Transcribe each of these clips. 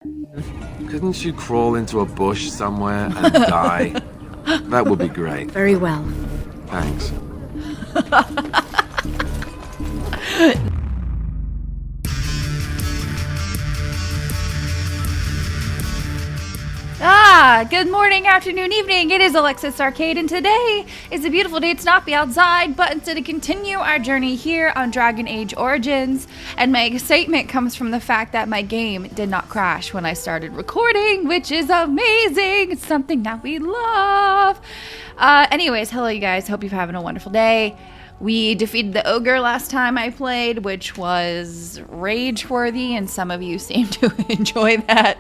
Couldn't you crawl into a bush somewhere and die? That would be great. Very well. Thanks. Good morning, afternoon, evening. It is Alexis Arcade, and today is a beautiful day to not be outside, but instead to continue our journey here on Dragon Age Origins. And my excitement comes from the fact that my game did not crash when I started recording, which is amazing. It's something that we love. Anyways, hello, you guys. Hope you're having a wonderful day. We defeated the ogre last time I played, which was rage-worthy, and some of you seem to enjoy that.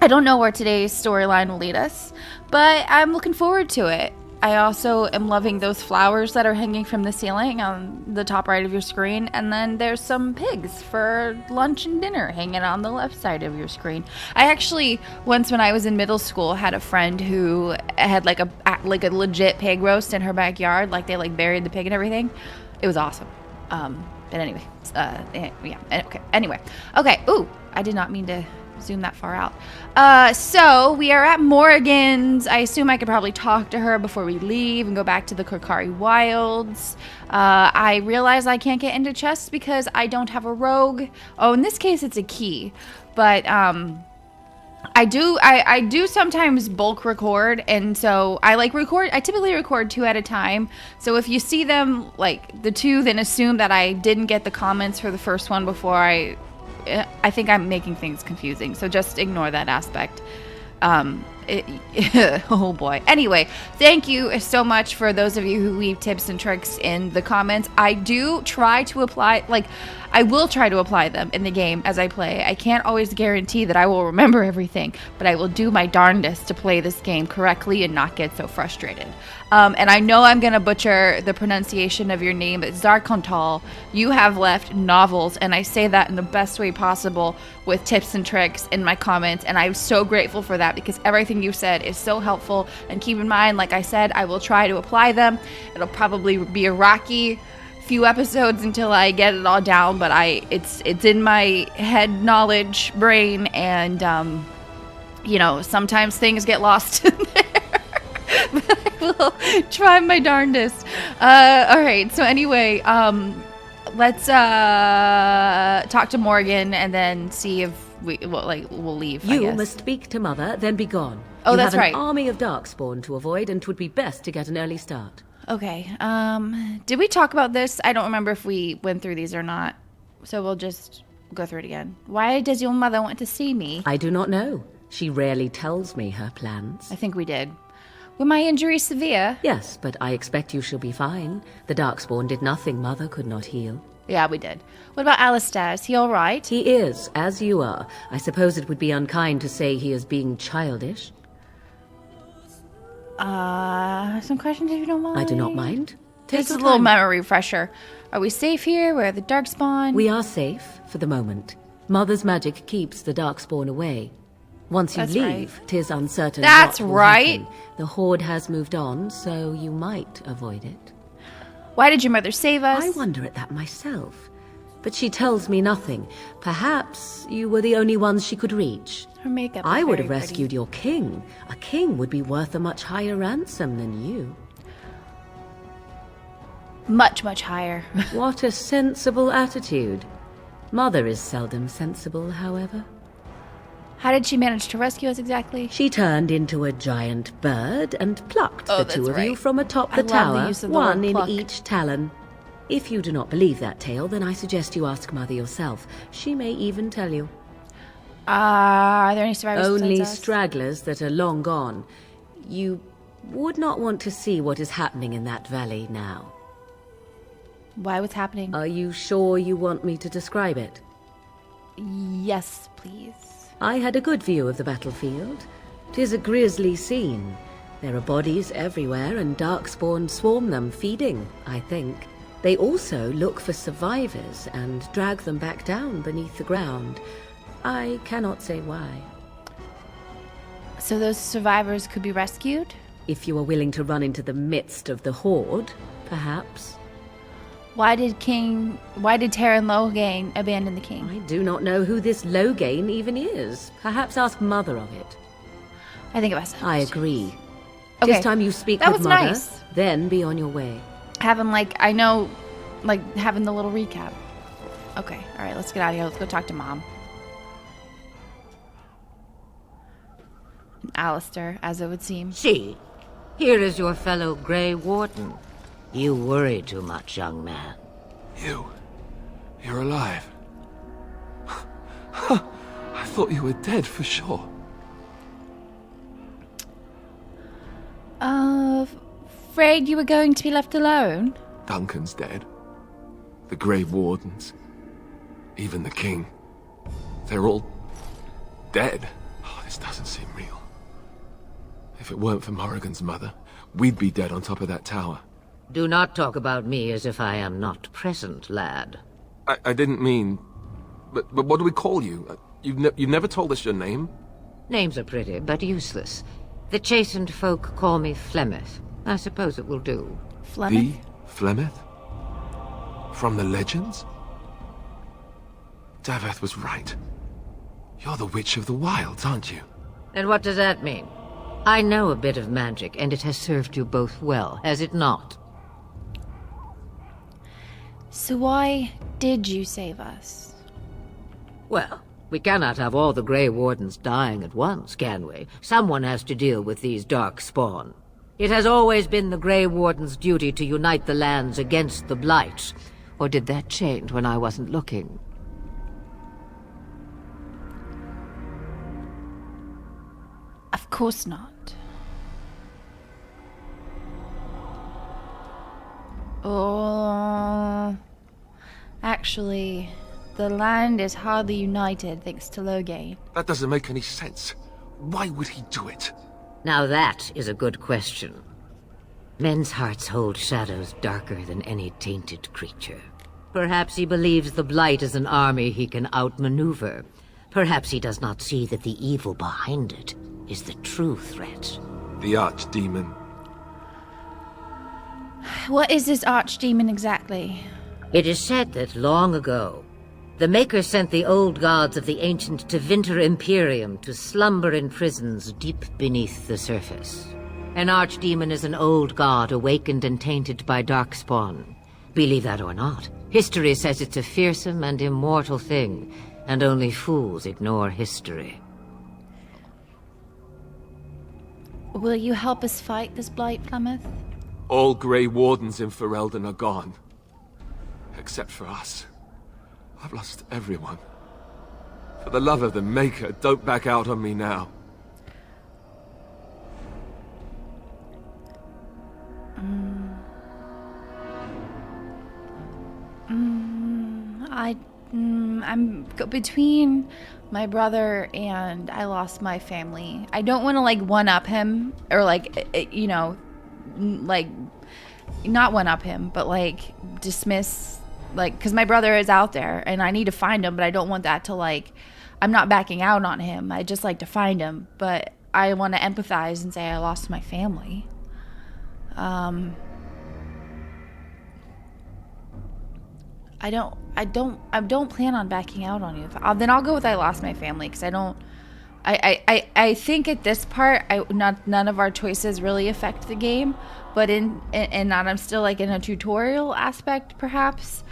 I don't know where today's storyline will lead us, but I'm looking forward to it. I also am loving those flowers that are hanging from the ceiling on the top right of your screen, and then there's some pigs for lunch and dinner hanging on the left side of your screen. I actually, once when I was in middle school, had a friend who had like a legit pig roast in her backyard, like they like buried the pig and everything. It was awesome. But anyway, okay. Ooh, I did not mean to zoom that far out. So we are at Morrigan's. I assume I could probably talk to her before we leave and go back to the Korcari Wilds. I realize I can't get into chests because I don't have a rogue. Oh, in this case it's a key, but I do sometimes bulk record, and so I typically record 2 at a time. So if you see them like the 2, then assume that I didn't get the comments for the first one before I think I'm making things confusing, so just ignore that aspect. Oh boy. Anyway, thank you so much for those of you who leave tips and tricks in the comments. I do try to apply, I will try to apply them in the game as I play. I can't always guarantee that I will remember everything, but I will do my darndest to play this game correctly and not get so frustrated. And I know I'm going to butcher the pronunciation of your name, but Zarkontal, you have left novels, and I say that in the best way possible with tips and tricks in my comments, and I'm so grateful for that because everything you've said is so helpful. And keep in mind, like I said, I will try to apply them. It'll probably be a rocky few episodes until I get it all down, but it's in my head knowledge brain, and sometimes things get lost in there. But I will try my darndest. All right, so anyway, let's talk to Morgan and then see if we'll leave. You must speak to Mother, then be gone. Oh, that's right. You have an army of Darkspawn to avoid, and 'twould be best to get an early start. Okay. Did we talk about this? I don't remember if we went through these or not. So we'll just go through it again. Why does your mother want to see me? I do not know. She rarely tells me her plans. I think we did. Were my injuries severe? Yes, but I expect you shall be fine. The Darkspawn did nothing Mother could not heal. Yeah, we did. What about Alistair? Is he all right? He is, as you are. I suppose it would be unkind to say he is being childish. Some questions if you don't mind. I do not mind. Just a little memory refresher. Are we safe here? Where are the Darkspawn? We are safe, for the moment. Mother's magic keeps the Darkspawn away. Once you leave, 'tis uncertain That's what will right. happen. The Horde has moved on, so you might avoid it. Why did your mother save us? I wonder at that myself. But she tells me nothing. Perhaps you were the only ones she could reach. Her makeup is I would very have rescued pretty. your king. A king would be worth a much higher ransom than you. Much, much higher. What a sensible attitude. Mother is seldom sensible, however. How did she manage to rescue us exactly? She turned into a giant bird and plucked the two of you from atop the I love the tower, use of the one word in pluck. each talon. If you do not believe that tale, then I suggest you ask Mother yourself. She may even tell you. Are there any survivors Only besides us? stragglers that are long gone. You would not want to see what is happening in that valley now. Why? What's happening? Are you sure you want me to describe it? Yes, please. I had a good view of the battlefield. 'Tis a grisly scene. There are bodies everywhere, and Darkspawn swarm them, feeding, I think. They also look for survivors and drag them back down beneath the ground. I cannot say why. So those survivors could be rescued? If you are willing to run into the midst of the Horde, perhaps. Why did Terran Loghain abandon the king? I do not know who this Loghain even is. Perhaps ask Mother of it. I think it was. I agree. Okay, This time you speak that with was Mother, nice. then be on your way. Having having the little recap. Okay, all right, let's get out of here. Let's go talk to Mom. Alistair, as it would seem. See, here is your fellow Grey Warden. You worry too much, young man. You're alive. I thought you were dead for sure. Afraid you were going to be left alone? Duncan's dead. The Grey Wardens. Even the King. They're all dead. Oh, this doesn't seem real. If it weren't for Morrigan's mother, we'd be dead on top of that tower. Do not talk about me as if I am not present, lad. I didn't mean... But what do we call you? You've never told us your name? Names are pretty, but useless. The chastened folk call me Flemeth. I suppose it will do. Flemeth? The Flemeth? From the legends? Daveth was right. You're the Witch of the Wilds, aren't you? And what does that mean? I know a bit of magic, and it has served you both well, has it not? So why did you save us? Well, we cannot have all the Grey Wardens dying at once, can we? Someone has to deal with these dark spawn. It has always been the Grey Warden's duty to unite the lands against the Blight. Or did that change when I wasn't looking? Of course not. Oh... Actually, the land is hardly united thanks to Loghain. That doesn't make any sense. Why would he do it? Now that is a good question. Men's hearts hold shadows darker than any tainted creature. Perhaps he believes the Blight is an army he can outmaneuver. Perhaps he does not see that the evil behind it is the true threat. The Archdemon. What is this archdemon exactly? It is said that long ago, the Maker sent the old gods of the ancient Tevinter Imperium to slumber in prisons deep beneath the surface. An archdemon is an old god awakened and tainted by darkspawn. Believe that or not, history says it's a fearsome and immortal thing, and only fools ignore history. Will you help us fight this Blight, Flemeth? All Grey Wardens in Ferelden are gone. Except for us. I've lost everyone. For the love of the Maker, don't back out on me now. I'm between my brother and I lost my family. I don't want to like one-up him or like, you know, like not one-up him, but like dismiss, like, because my brother is out there and I need to find him, but I don't want that to like, I'm not backing out on him. I just like to find him, but I want to empathize and say I lost my family. I don't plan on backing out on you. Then I'll go with I lost my family because I think at this part, none of our choices really affect the game, but in that I'm still like in a tutorial aspect perhaps,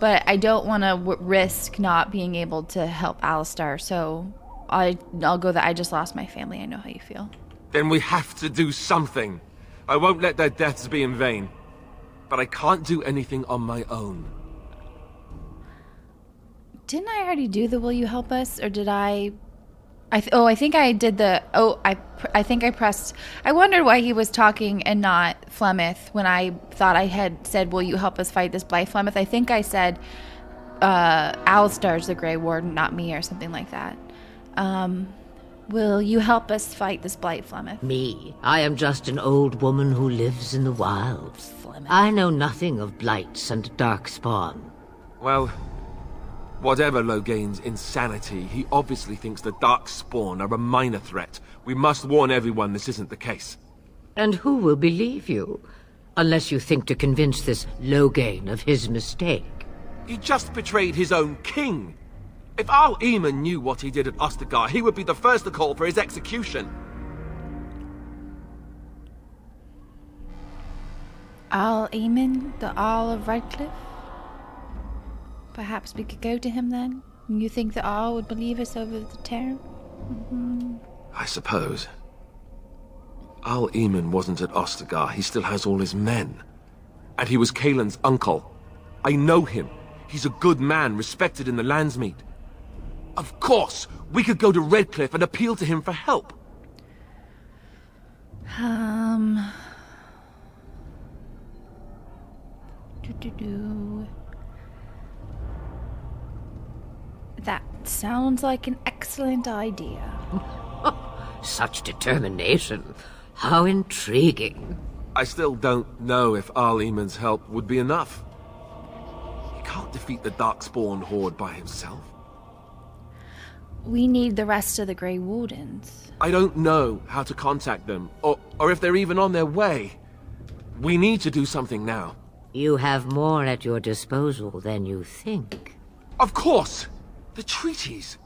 but I don't want to risk not being able to help Alistair, so I'll go that I just lost my family. I know how you feel. Then we have to do something. I won't let their deaths be in vain. But I can't do anything on my own. Didn't I already do the will you help us, or did I think I did the, I think I pressed, I wondered why he was talking and not Flemeth when I thought I had said, will you help us fight this Blight, Flemeth? I think I said, Alistair's the Grey Warden, not me, or something like that. Will you help us fight this Blight, Flemeth? Me? I am just an old woman who lives in the wilds. Flemeth. I know nothing of blights and darkspawn. Well, whatever Loghain's insanity, he obviously thinks the Darkspawn are a minor threat. We must warn everyone this isn't the case. And who will believe you? Unless you think to convince this Logain of his mistake. He just betrayed his own king. If Al Eamon knew what he did at Ostagar, he would be the first to call for his execution. Al Eamon, the Earl of Redcliffe? Perhaps we could go to him then? You think the Earl would believe us over the town? I suppose. Al Eamon wasn't at Ostagar. He still has all his men. And he was Kaelin's uncle. I know him. He's a good man, respected in the Landsmeet. Of course, we could go to Redcliffe and appeal to him for help. That sounds like an excellent idea. Such determination. How intriguing. I still don't know if Al Eamon's help would be enough. He can't defeat the Darkspawn Horde by himself. We need the rest of the Grey Wardens. I don't know how to contact them, or if they're even on their way. We need to do something now. You have more at your disposal than you think. Of course! The treaties!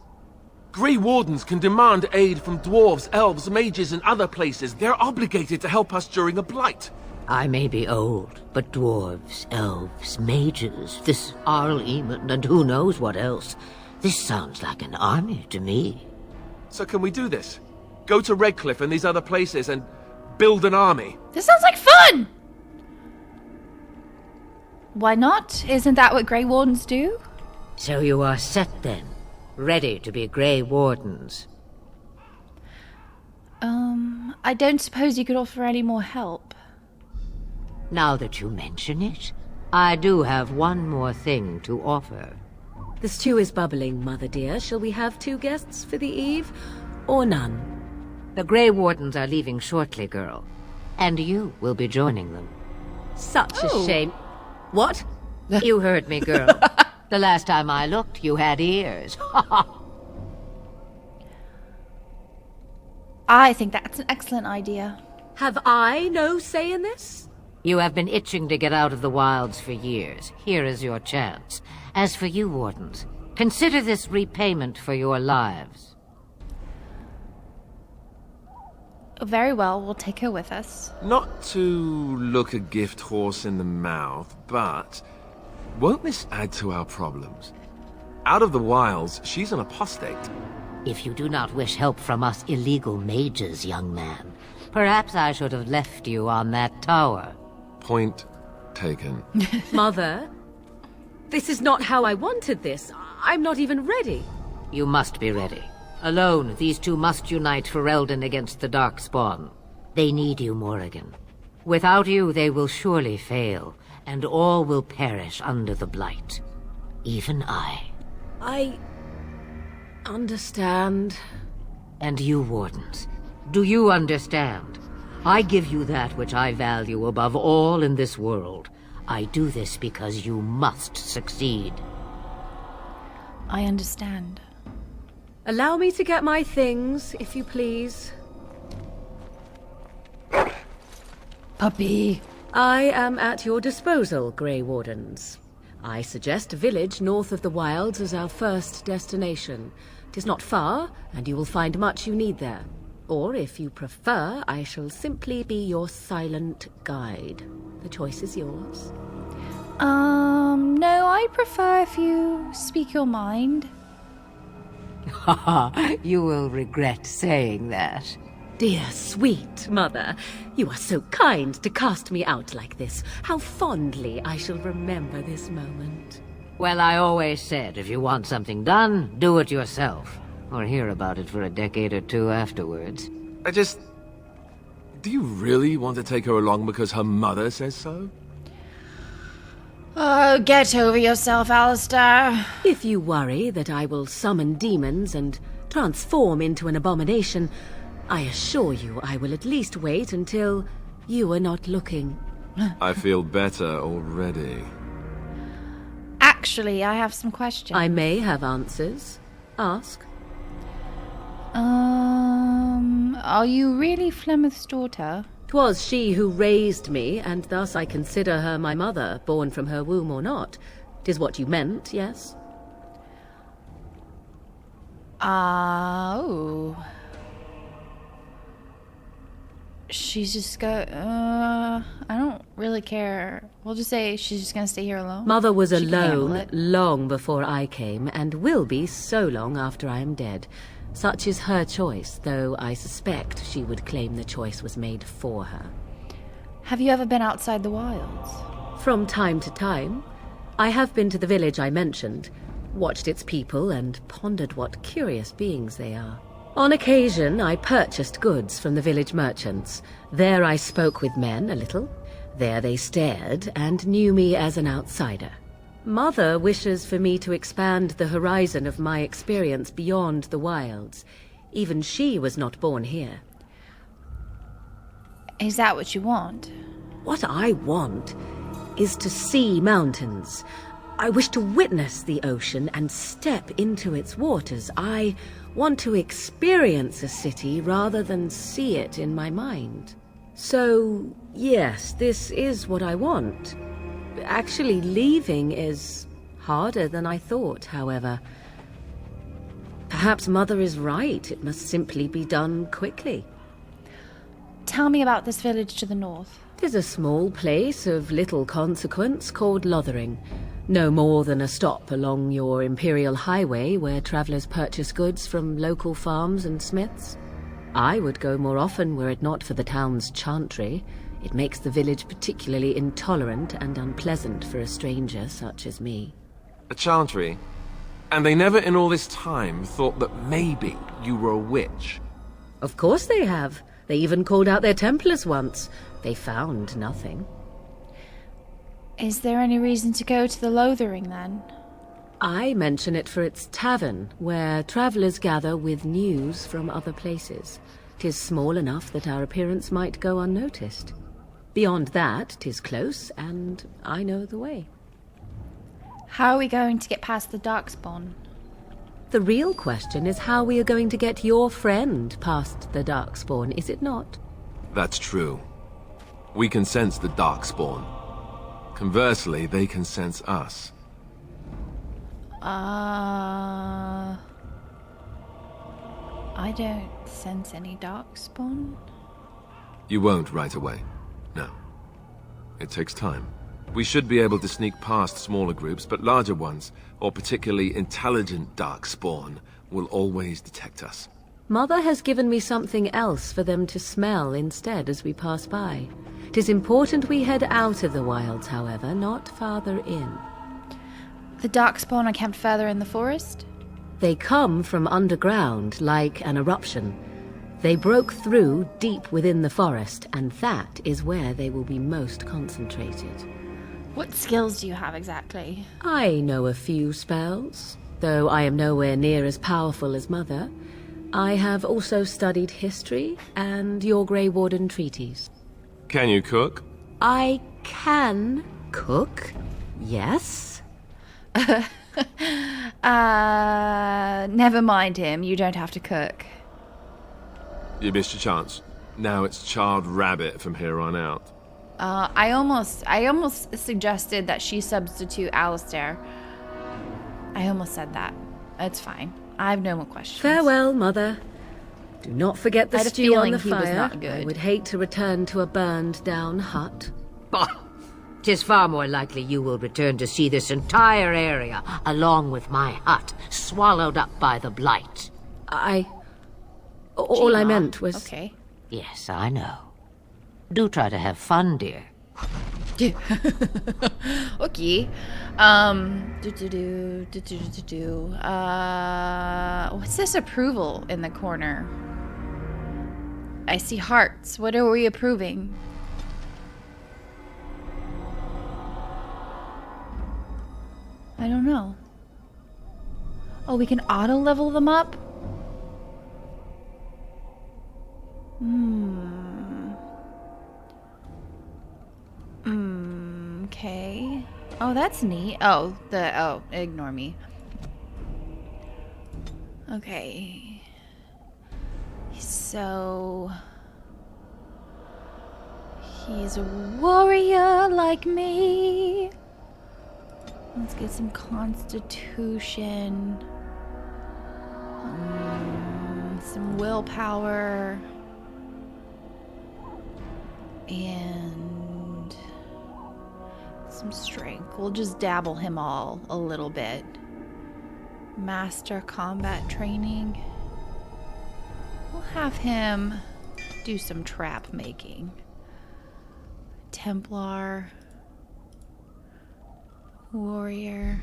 Grey Wardens can demand aid from dwarves, elves, mages, and other places. They're obligated to help us during a blight. I may be old, but dwarves, elves, mages, this Arl Eamon, and who knows what else. This sounds like an army to me. So can we do this? Go to Redcliffe and these other places and build an army? This sounds like fun! Why not? Isn't that what Grey Wardens do? So you are set then, ready to be Grey Wardens. I don't suppose you could offer any more help. Now that you mention it, I do have one more thing to offer. The stew is bubbling, Mother dear. Shall we have 2 guests for the eve, or none? The Grey Wardens are leaving shortly, girl. And you will be joining them. Such a shame. What? You heard me, girl. The last time I looked, you had ears. I think that's an excellent idea. Have I no say in this? You have been itching to get out of the wilds for years. Here is your chance. As for you, Wardens, consider this repayment for your lives. Very well, we'll take her with us. Not to look a gift horse in the mouth, but won't this add to our problems? Out of the wilds, she's an apostate. If you do not wish help from us illegal mages, young man, perhaps I should have left you on that tower. Point taken. Mother, this is not how I wanted this. I'm not even ready. You must be ready. Alone, these two must unite for Eldon against the Darkspawn. They need you, Morrigan. Without you, they will surely fail, and all will perish under the Blight. Even I. I understand. And you, Wardens, do you understand? I give you that which I value above all in this world. I do this because you must succeed. I understand. Allow me to get my things, if you please. Puppy. I am at your disposal, Grey Wardens. I suggest a village north of the wilds as our first destination. 'Tis not far, and you will find much you need there. Or, if you prefer, I shall simply be your silent guide. The choice is yours. No, I'd prefer if you speak your mind. You will regret saying that. Dear, sweet mother, you are so kind to cast me out like this. How fondly I shall remember this moment. Well, I always said, if you want something done, do it yourself. Or hear about it for a decade or two afterwards. Do you really want to take her along because her mother says so? Oh, get over yourself, Alistair. If you worry that I will summon demons and transform into an abomination, I assure you I will at least wait until you are not looking. I feel better already. Actually, I have some questions. I may have answers. Ask. Are you really Flemeth's daughter? 'Twas she who raised me, and thus I consider her my mother, born from her womb or not. 'Tis what you meant, yes? Oh. She's just I don't really care. We'll just say she's just gonna stay here alone. Mother was She can handle alone it. long before I came, and will be so long after I am dead. Such is her choice, though I suspect she would claim the choice was made for her. Have you ever been outside the wilds? From time to time, I have been to the village I mentioned, watched its people, and pondered what curious beings they are. On occasion, I purchased goods from the village merchants. There I spoke with men a little. There they stared and knew me as an outsider. Mother wishes for me to expand the horizon of my experience beyond the wilds. Even she was not born here. Is that what you want? What I want is to see mountains. I wish to witness the ocean and step into its waters. I want to experience a city rather than see it in my mind. So, yes, this is what I want. Actually, leaving is harder than I thought, however. Perhaps Mother is right. It must simply be done quickly. Tell me about this village to the north. 'Tis a small place of little consequence called Lothering. No more than a stop along your imperial highway where travellers purchase goods from local farms and smiths. I would go more often were it not for the town's chantry. It makes the village particularly intolerant and unpleasant for a stranger such as me. A chantry? And they never in all this time thought that maybe you were a witch? Of course they have. They even called out their Templars once. They found nothing. Is there any reason to go to the Lothering, then? I mention it for its tavern, where travellers gather with news from other places. 'Tis small enough that our appearance might go unnoticed. Beyond that, 'tis close, and I know the way. How are we going to get past the Darkspawn? The real question is how we are going to get your friend past the Darkspawn, is it not? That's true. We can sense the Darkspawn. Conversely, they can sense us. I don't sense any Darkspawn. You won't right away. No. It takes time. We should be able to sneak past smaller groups, but larger ones, or particularly intelligent Darkspawn, will always detect us. Mother has given me something else for them to smell instead as we pass by. 'Tis important we head out of the wilds, however, not farther in. The Darkspawn are camped further in the forest? They come from underground, like an eruption. They broke through deep within the forest, and that is where they will be most concentrated. What skills do you have exactly? I know a few spells, though I am nowhere near as powerful as Mother. I have also studied history and your Grey Warden treaties. Can you cook? I can cook, yes. Never mind him. You don't have to cook. You missed your chance. Now it's charred rabbit from here on out. I almost suggested that she substitute Alistair. I almost said that. It's fine. I have no more questions. Farewell, Mother. Do not forget the I had a stew on feeling the he was fire. not good. I would hate to return to a burned-down hut. Bah! 'Tis far more likely you will return to see this entire area, along with my hut, swallowed up by the blight. All I Gee, meant was... Okay. Yes, I know. Do try to have fun, dear. Okay. What's this approval in the corner? I see hearts. What are we approving? I don't know. Oh, we can auto level them up? Okay. Oh, that's neat. Oh, ignore me. Okay. So He's a warrior like me. Let's get some constitution. Some willpower. And some strength. We'll just dabble him all a little bit. Master combat training. We'll have him do some trap making. Templar. Warrior.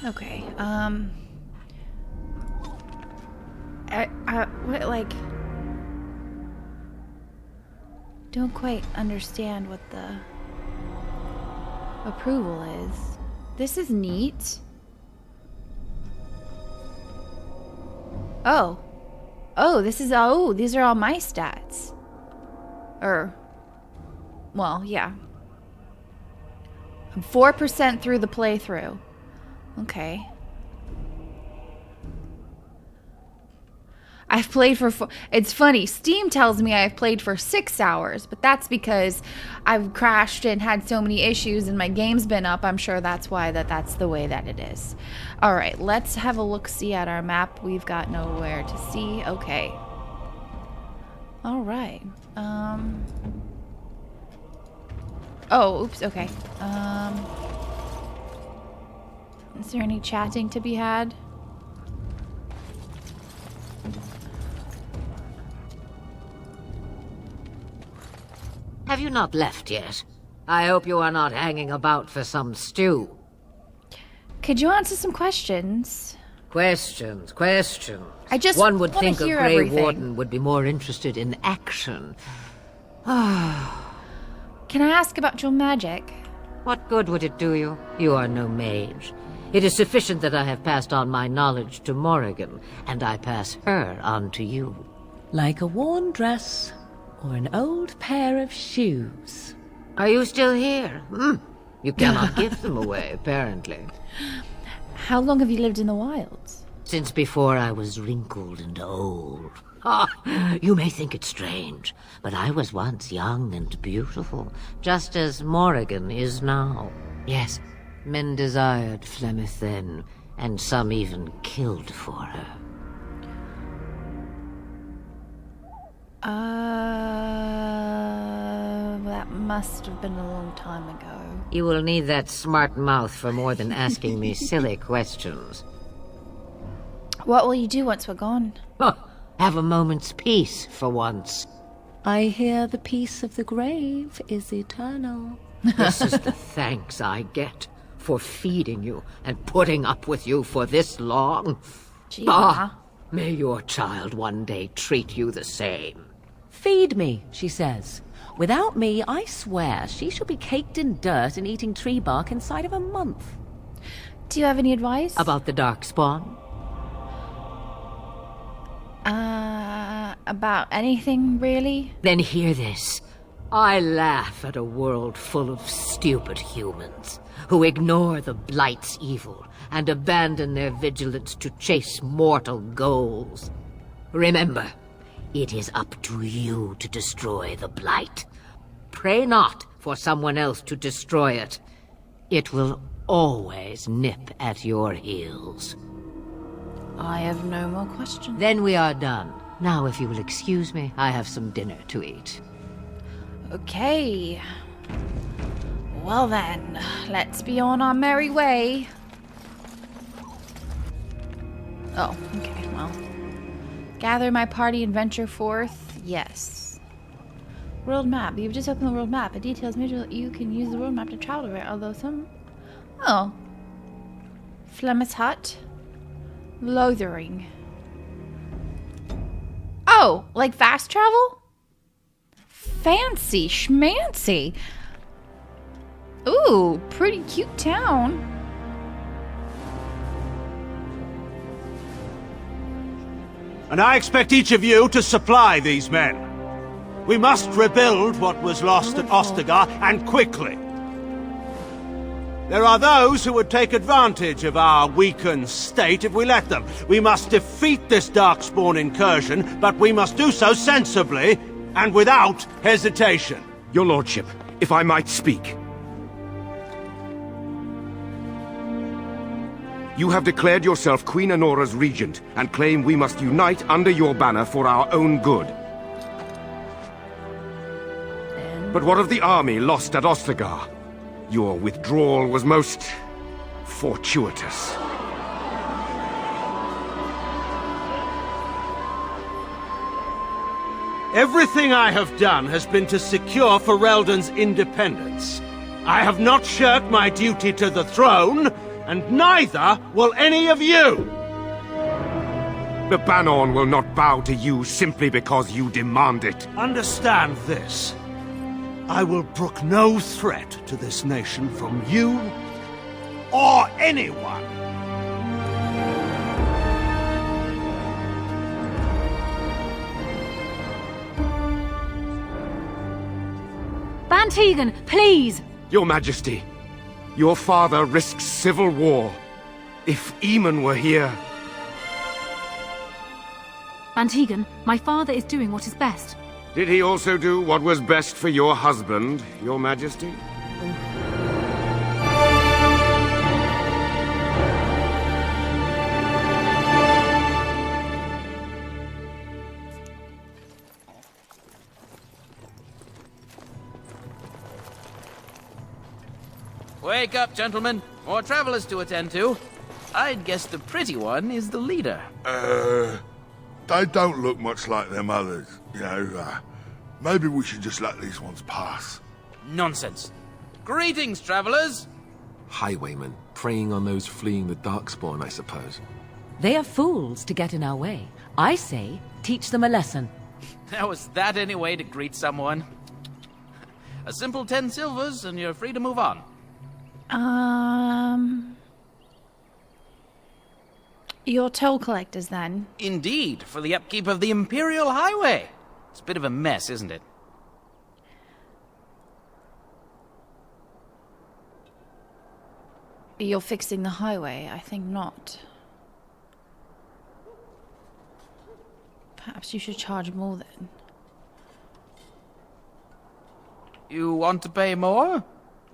Okay, what, like, don't quite understand what the approval is. This is neat. Oh, these are all my stats. Well, yeah. I'm 4% through the playthrough. Okay. I've played for it's funny, Steam tells me I've played for 6 hours, but that's because I've crashed and had so many issues and my game's been up. I'm sure that's why that's the way that it is. All right, let's have a look-see at our map. We've got nowhere to see. Okay. All right. Oh, oops, okay. Is there any chatting to be had? Have you not left yet? I hope you are not hanging about for some stew. Could you answer some questions? Questions. I just One would wanna think a hear Grey everything. Warden would be more interested in action. Can I ask about your magic? What good would it do you? You are no mage. It is sufficient that I have passed on my knowledge to Morrigan, and I pass her on to you. Like a worn dress or an old pair of shoes. Are you still here? You cannot give them away, apparently. How long have you lived in the wilds? Since before I was wrinkled and old. You may think it strange, but I was once young and beautiful, just as Morrigan is now. Yes, men desired Flemeth then, and some even killed for her. That must have been a long time ago. You will need that smart mouth for more than asking me silly questions. What will you do once we're gone? Have a moment's peace for once. I hear the peace of the grave is eternal. This is the thanks I get for feeding you and putting up with you for this long. Gee, May your child one day treat you the same. Feed me, she says. Without me, I swear, she shall be caked in dirt and eating tree bark inside of a month. Do you have any advice? About the Darkspawn? About anything, really? Then hear this. I laugh at a world full of stupid humans who ignore the Blight's evil and abandon their vigilance to chase mortal goals. Remember, it is up to you to destroy the Blight. Pray not for someone else to destroy it. It will always nip at your heels. I have no more questions. Then we are done. Now, if you will excuse me, I have some dinner to eat. Okay. Well then, let's be on our merry way. Oh, okay, well. Gather my party and venture forth. Yes. World map. You've just opened the world map. It details major you can use the world map to travel to, although some... Oh. Flemeth's Hut. Lothering. Oh, like fast travel? Fancy schmancy. Ooh, pretty cute town. And I expect each of you to supply these men. We must rebuild what was lost at Ostagar, and quickly. There are those who would take advantage of our weakened state if we let them. We must defeat this Darkspawn incursion, but we must do so sensibly and without hesitation. Your lordship, if I might speak. You have declared yourself Queen Honora's regent, and claim we must unite under your banner for our own good. But what of the army lost at Ostagar? Your withdrawal was most fortuitous. Everything I have done has been to secure Ferelden's independence. I have not shirked my duty to the throne, and neither will any of you! The Banorn will not bow to you simply because you demand it. Understand this. I will brook no threat to this nation from you or anyone. Bantegan, please! Your Majesty, your father risks civil war. If Eamon were here... Bantegan, my father is doing what is best. Did he also do what was best for your husband, Your Majesty? Wake up, gentlemen. More travelers to attend to. I'd guess the pretty one is the leader. They don't look much like them others, you know. Maybe we should just let these ones pass. Nonsense. Greetings, travelers. Highwaymen, preying on those fleeing the Darkspawn, I suppose. They are fools to get in our way. I say, teach them a lesson. Now, was that any way to greet someone? A simple 10 silvers and you're free to move on. Your toll collectors, then? Indeed, for the upkeep of the Imperial Highway. It's a bit of a mess, isn't it? You're fixing the highway? I think not. Perhaps you should charge more, then. You want to pay more?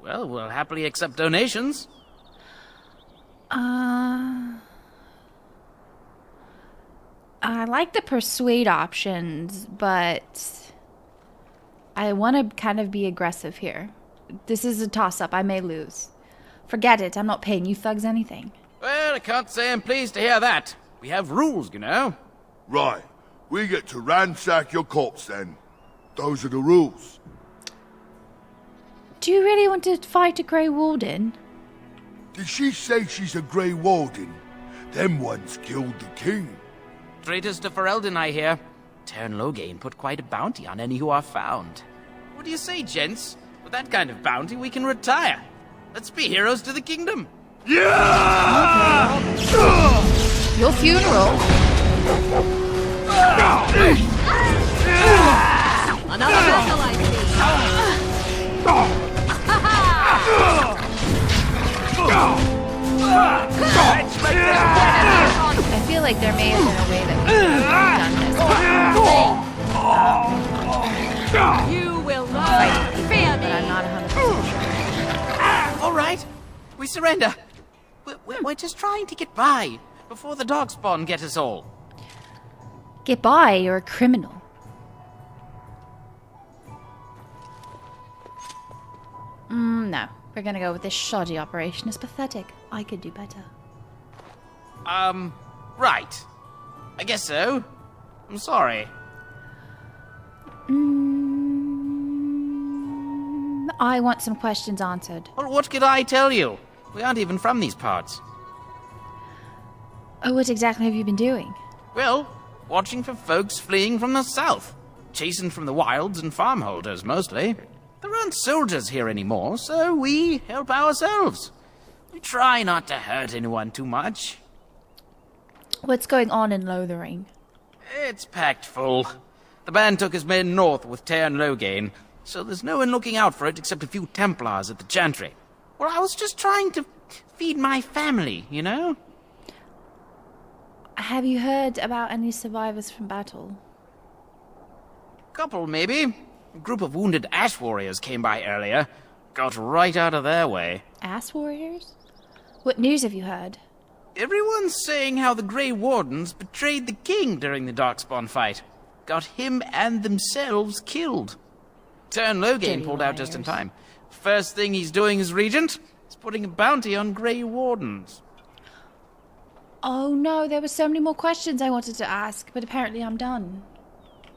Well, we'll happily accept donations. I like the persuade options, but I want to kind of be aggressive here. This is a toss-up. I may lose. Forget it. I'm not paying you thugs anything. Well, I can't say I'm pleased to hear that. We have rules, you know. Right. We get to ransack your corpse then. Those are the rules. Do you really want to fight a Grey Warden? Did she say she's a Grey Warden? Them ones killed the king. Traitors to Ferelden, I hear. Tern Loghain put quite a bounty on any who are found. What do you say, gents? With that kind of bounty, we can retire. Let's be heroes to the kingdom. Yeah! Your funeral? Another vessel, I I feel like there may have been a way that we could have done this. You will not fear But I'm me! not 100% sure. All right, we surrender. We're just trying to get by before the Darkspawn get us all. Get by, you're a criminal. No. We're gonna go with this shoddy operation. It's pathetic. I could do better. Right. I guess so. I'm sorry. I want some questions answered. Well, what could I tell you? We aren't even from these parts. Oh, what exactly have you been doing? Well, watching for folks fleeing from the south. Chasing from the wilds and farmholders, mostly. There aren't soldiers here anymore, so we help ourselves. We try not to hurt anyone too much. What's going on in Lothering? It's packed full. The band took his men north with Tern Loghain, so there's no one looking out for it except a few Templars at the Chantry. Well, I was just trying to feed my family, you know? Have you heard about any survivors from battle? Couple, maybe. A group of wounded ash warriors came by earlier. Got right out of their way. Ass warriors? What news have you heard? Everyone's saying how the Grey Wardens betrayed the king during the Darkspawn fight. Got him and themselves killed. Turn Loghain pulled out just in time. First thing he's doing as regent is putting a bounty on Grey Wardens. Oh no, there were so many more questions I wanted to ask, but apparently I'm done.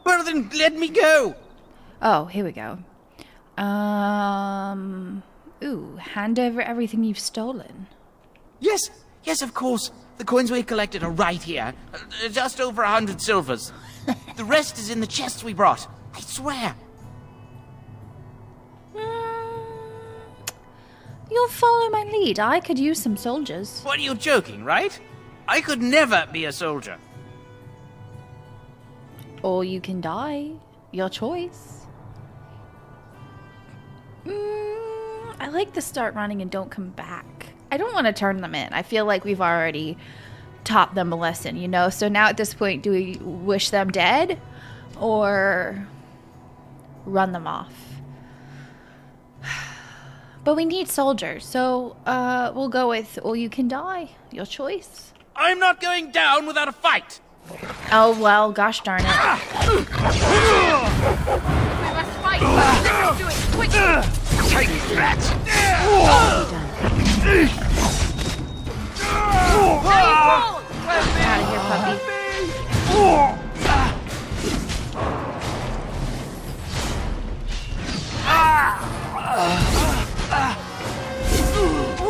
Well then, let me go! Oh, here we go. Ooh, hand over everything you've stolen. Yes, of course. The coins we collected are right here. Just over 100 silvers. The rest is in the chests we brought. I swear. You'll follow my lead. I could use some soldiers. What, are you joking, right? I could never be a soldier. Or you can die. Your choice. I like the start running and don't come back. I don't want to turn them in. I feel like we've already taught them a lesson, you know? So now at this point, do we wish them dead? Or run them off? But we need soldiers, so we'll go with, or you can die. Your choice. I'm not going down without a fight! Oh, well, gosh darn it. We must fight! Let's do it! Quick! Take that! Out of here, puppy.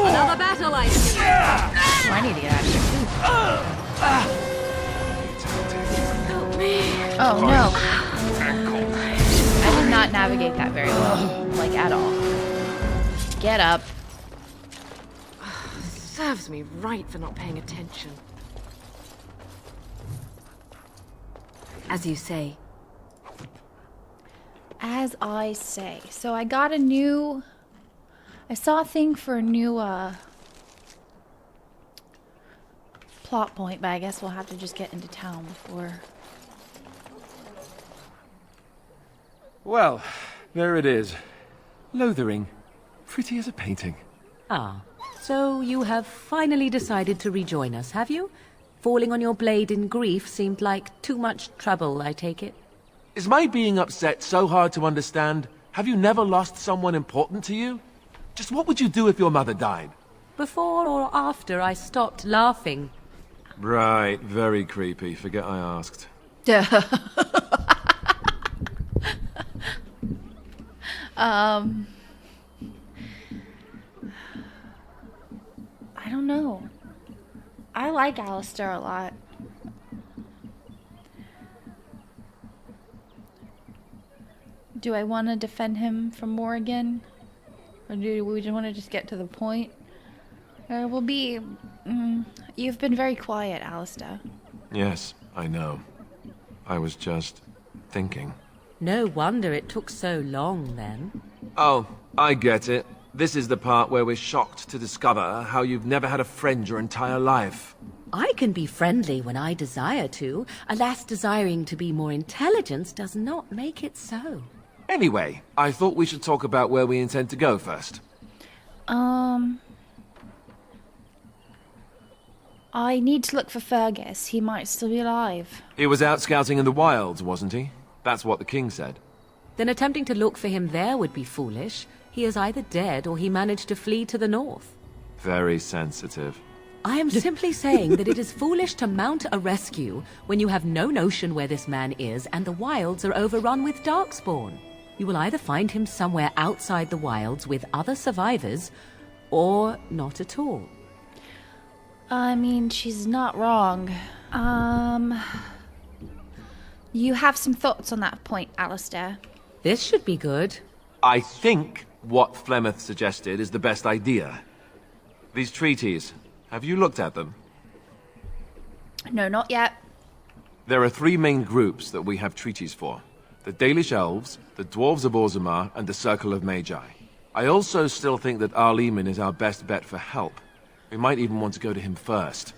Another battle, I see. Oh, I need to get out of here, too. Help me. Oh, no. I did not navigate that very well. Like, at all. Get up. Serves me right for not paying attention. As you say. As I say. So I got a new... I saw a thing for a new, plot point, but I guess we'll have to just get into town before... Well, there it is. Lothering. Pretty as a painting. Ah, so you have finally decided to rejoin us, have you? Falling on your blade in grief seemed like too much trouble, I take it. Is my being upset so hard to understand? Have you never lost someone important to you? Just what would you do if your mother died? Before or after I stopped laughing. Right, very creepy. Forget I asked. I don't know. I like Alistair a lot. Do I want to defend him from more again? Or do we just want to just get to the point? We'll be... you've been very quiet, Alistair. Yes, I know. I was just thinking. No wonder it took so long, then. Oh, I get it. This is the part where we're shocked to discover how you've never had a friend your entire life. I can be friendly when I desire to. Alas, desiring to be more intelligent does not make it so. Anyway, I thought we should talk about where we intend to go first. I need to look for Fergus. He might still be alive. He was out scouting in the wilds, wasn't he? That's what the king said. Then attempting to look for him there would be foolish. He is either dead or he managed to flee to the north. Very sensitive. I am simply saying that it is foolish to mount a rescue when you have no notion where this man is and the wilds are overrun with darkspawn. You will either find him somewhere outside the wilds with other survivors, or not at all. I mean, she's not wrong. You have some thoughts on that point, Alistair. This should be good. I think what Flemeth suggested is the best idea. These treaties, have you looked at them? No, not yet. There are three main groups that we have treaties for. The Dalish Elves, the Dwarves of Orzammar, and the Circle of Magi. I also still think that Arleman is our best bet for help. We might even want to go to him first.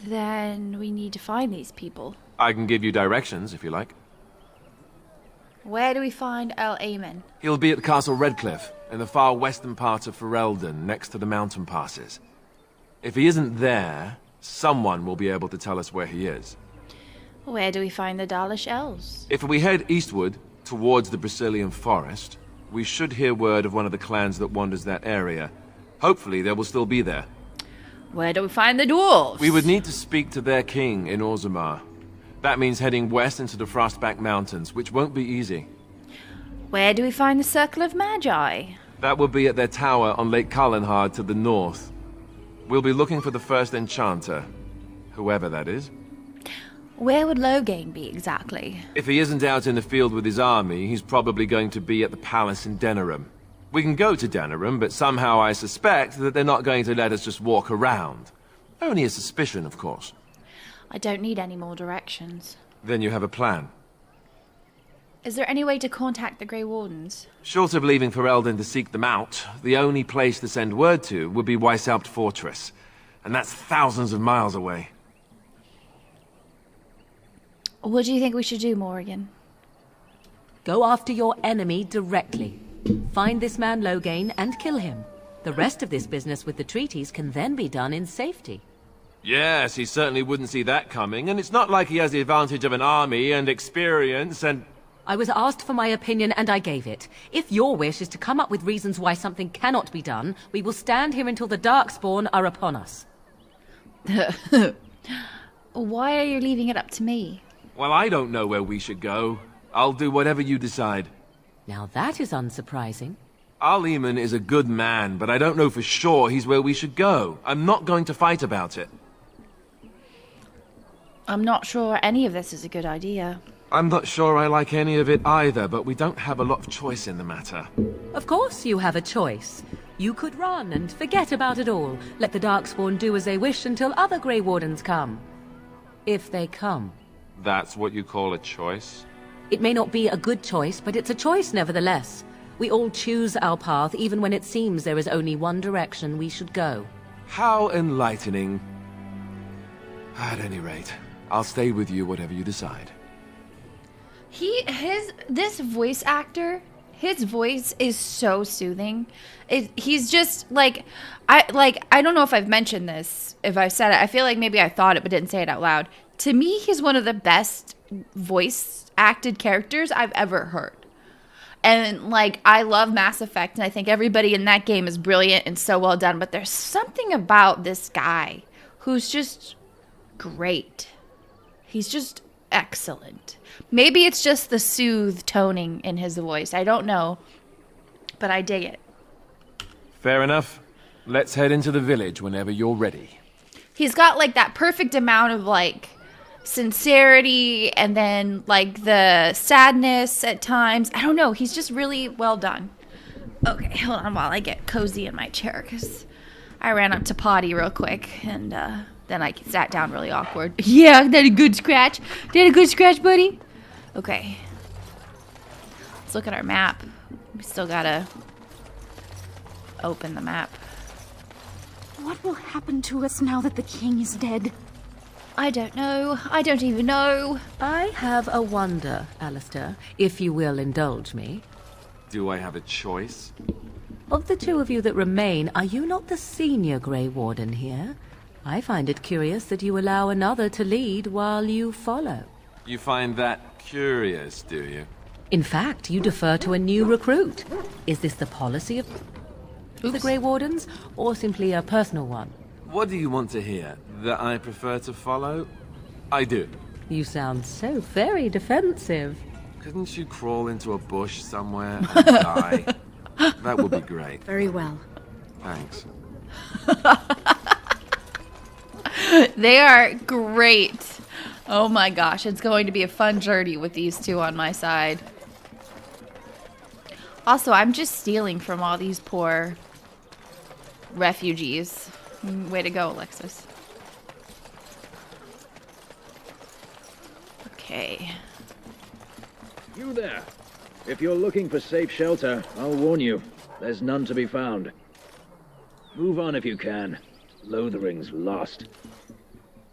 Then we need to find these people. I can give you directions, if you like. Where do we find Al-Aman? He'll be at Castle Redcliffe, in the far western part of Ferelden, next to the mountain passes. If he isn't there, someone will be able to tell us where he is. Where do we find the Dalish elves? If we head eastward, towards the Brazilian forest, we should hear word of one of the clans that wanders that area. Hopefully they will still be there. Where do we find the dwarves? We would need to speak to their king in Orzammar. That means heading west into the Frostback Mountains, which won't be easy. Where do we find the Circle of Magi? That will be at their tower on Lake Carlinhard to the north. We'll be looking for the first enchanter, whoever that is. Where would Loghain be exactly? If he isn't out in the field with his army, he's probably going to be at the palace in Denerim. We can go to Denerim, but somehow I suspect that they're not going to let us just walk around. Only a suspicion, of course. I don't need any more directions. Then you have a plan. Is there any way to contact the Grey Wardens? Short of leaving Ferelden to seek them out, the only place to send word to would be Weishaupt Fortress. And that's thousands of miles away. What do you think we should do, Morrigan? Go after your enemy directly. Find this man Loghain and kill him. The rest of this business with the treaties can then be done in safety. Yes, he certainly wouldn't see that coming, and it's not like he has the advantage of an army and experience and... I was asked for my opinion and I gave it. If your wish is to come up with reasons why something cannot be done, we will stand here until the Darkspawn are upon us. Why are you leaving it up to me? Well, I don't know where we should go. I'll do whatever you decide. Now that is unsurprising. Arleman is a good man, but I don't know for sure he's where we should go. I'm not going to fight about it. I'm not sure any of this is a good idea. I'm not sure I like any of it either, but we don't have a lot of choice in the matter. Of course you have a choice. You could run and forget about it all. Let the Darkspawn do as they wish until other Grey Wardens come. If they come. That's what you call a choice? It may not be a good choice, but it's a choice nevertheless. We all choose our path, even when it seems there is only one direction we should go. How enlightening. At any rate, I'll stay with you whatever you decide. This voice actor, his voice is so soothing. He's just like, I don't know if I've mentioned this, if I've said it. I feel like maybe I thought it, but didn't say it out loud. To me, he's one of the best voice acted characters I've ever heard. And, like, I love Mass Effect, and I think everybody in that game is brilliant and so well done. But there's something about this guy who's just great. He's just excellent. Maybe it's just the soothed toning in his voice. I don't know. But I dig it. Fair enough. Let's head into the village whenever you're ready. He's got, like, that perfect amount of, like, sincerity and then like the sadness at times. I don't know, he's just really well done. Okay, hold on while I get cozy in my chair because I ran up to potty real quick and then I sat down really awkward. Yeah, that a good scratch? Did a good scratch, buddy? Okay, let's look at our map. We still gotta open the map. What will happen to us now that the king is dead? I don't know. I don't even know. I have a wonder, Alistair, if you will indulge me. Do I have a choice? Of the two of you that remain, are you not the senior Grey Warden here? I find it curious that you allow another to lead while you follow. You find that curious, do you? In fact, you defer to a new recruit. Is this the policy of the Grey Wardens, or simply a personal one? What do you want to hear? That I prefer to follow? I do. You sound so very defensive. Couldn't you crawl into a bush somewhere and die? That would be great. Very well. Thanks. They are great. Oh my gosh, it's going to be a fun journey with these two on my side. Also, I'm just stealing from all these poor refugees. Way to go, Alexis. Okay. You there. If you're looking for safe shelter, I'll warn you. There's none to be found. Move on if you can. Lothering's lost.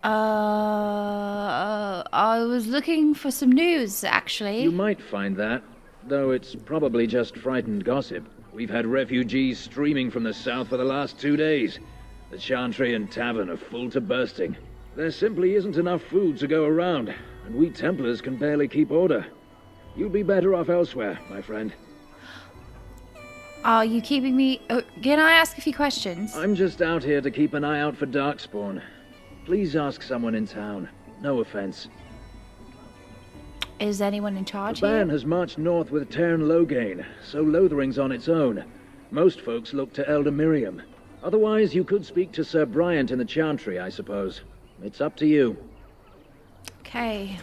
I was looking for some news, actually. You might find that, though it's probably just frightened gossip. We've had refugees streaming from the south for the last 2 days. The Chantry and Tavern are full to bursting. There simply isn't enough food to go around, and we Templars can barely keep order. You'd be better off elsewhere, my friend. Are you keeping me... can I ask a few questions? I'm just out here to keep an eye out for Darkspawn. Please ask someone in town. No offense. Is anyone in charge The here? band has marched north with Tern Loghain, so Lothering's on its own. Most folks look to Elder Miriam. Otherwise, you could speak to Sir Bryant in the Chantry, I suppose. It's up to you. Okay.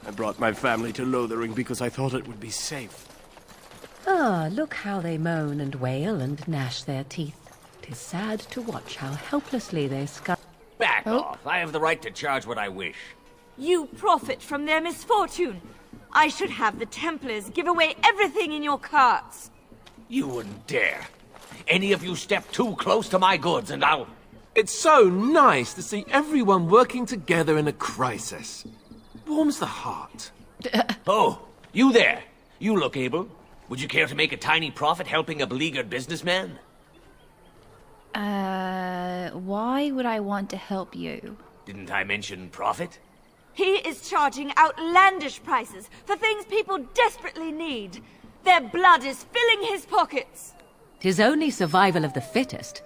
I brought my family to Lothering because I thought it would be safe. Ah, look how they moan and wail and gnash their teeth. 'Tis sad to watch how helplessly they scuttle. Back off. I have the right to charge what I wish. You profit from their misfortune. I should have the Templars give away everything in your carts. You wouldn't dare. Any of you step too close to my goods and I'll... It's so nice to see everyone working together in a crisis. Warms the heart. Oh, you there. You look able. Would you care to make a tiny profit helping a beleaguered businessman? Why would I want to help you? Didn't I mention profit? He is charging outlandish prices for things people desperately need. Their blood is filling his pockets. 'Tis only survival of the fittest.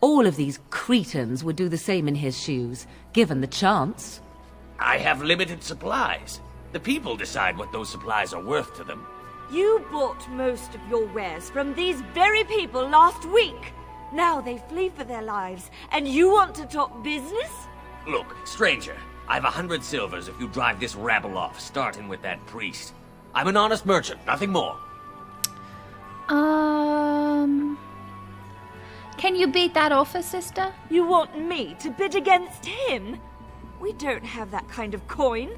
All of these cretins would do the same in his shoes, given the chance. I have limited supplies. The people decide what those supplies are worth to them. You bought most of your wares from these very people last week. Now they flee for their lives, and you want to talk business? Look, stranger, I've 100 silvers if you drive this rabble off, starting with that priest. I'm an honest merchant, nothing more. Can you beat that offer, sister? You want me to bid against him? We don't have that kind of coin.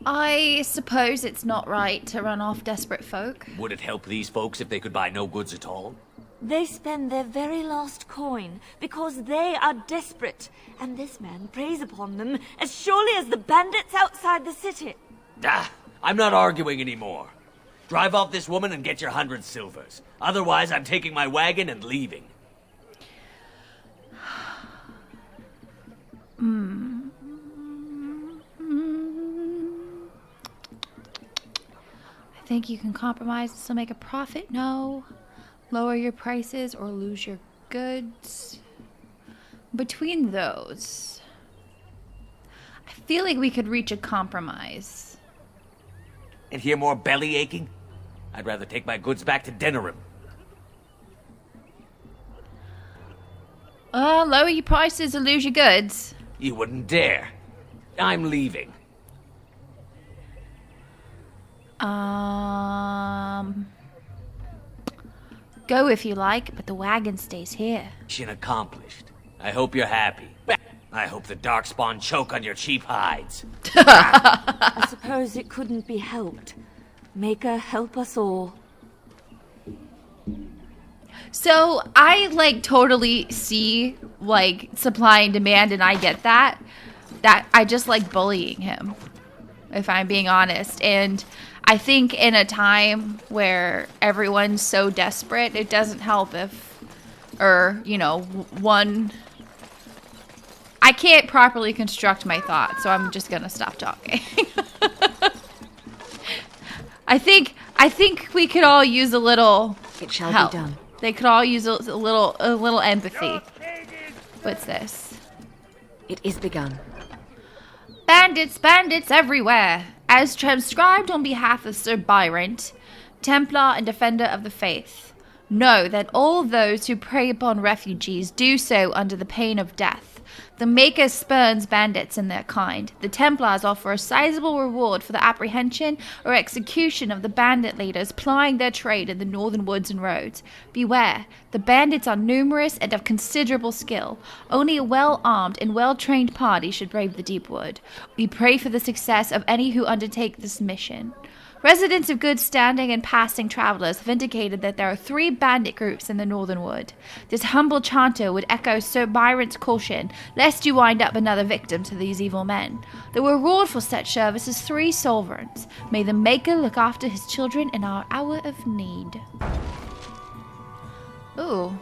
I suppose it's not right to run off desperate folk. Would it help these folks if they could buy no goods at all? They spend their very last coin because they are desperate, and this man preys upon them as surely as the bandits outside the city. I'm not arguing anymore. Drive off this woman and get your 100 silvers. Otherwise, I'm taking my wagon and leaving. I think you can compromise and still make a profit. No. Lower your prices or lose your goods. Between those, I feel like we could reach a compromise. And hear more belly aching? I'd rather take my goods back to Denerim. Lower your prices or lose your goods. You wouldn't dare. I'm leaving. Go if you like, but the wagon stays here. Mission accomplished. I hope you're happy. I hope the Darkspawn choke on your cheap hides. I suppose it couldn't be helped. Maker, help us all. So I totally see supply and demand, and I get that. That I just like bullying him, if I'm being honest. And I think in a time where everyone's so desperate, it doesn't help if, one. I can't properly construct my thoughts, so I'm just gonna stop talking. I think we could all use a little It shall help. be done. They could all use a little empathy. What's this? It is begun. Bandits everywhere. As transcribed on behalf of Sir Bryant, Templar and Defender of the Faith, know that all those who prey upon refugees do so under the pain of death. The Maker spurns bandits and their kind. The Templars offer a sizable reward for the apprehension or execution of the bandit leaders plying their trade in the northern woods and roads. Beware, the bandits are numerous and of considerable skill. Only a well-armed and well-trained party should brave the deep wood. We pray for the success of any who undertake this mission. Residents of good standing and passing travelers have indicated that there are 3 bandit groups in the northern wood. This humble chanter would echo Sir Byron's caution, lest you wind up another victim to these evil men. The reward for such service is 3 sovereigns. May the Maker look after his children in our hour of need. Ooh.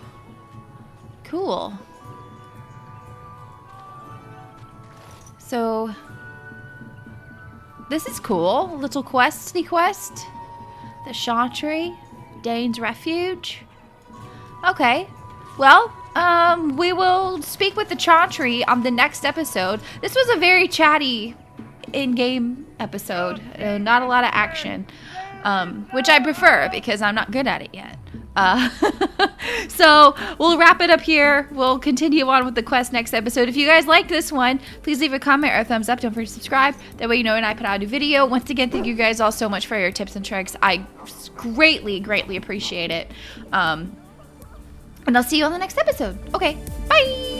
Cool. So... this is cool. A little questy quest. The Chantry. Dane's Refuge. Okay. Well, we will speak with the Chantry on the next episode. This was a very chatty in-game episode. Not a lot of action. Which I prefer because I'm not good at it yet. So we'll wrap it up here. We'll continue on with the quest next episode. If you guys liked this one, please leave a comment or a thumbs up. Don't forget to subscribe. That way you know when I put out a new video. Once again, thank you guys all so much for your tips and tricks. I greatly, greatly appreciate it. And I'll see you on the next episode. Okay, bye!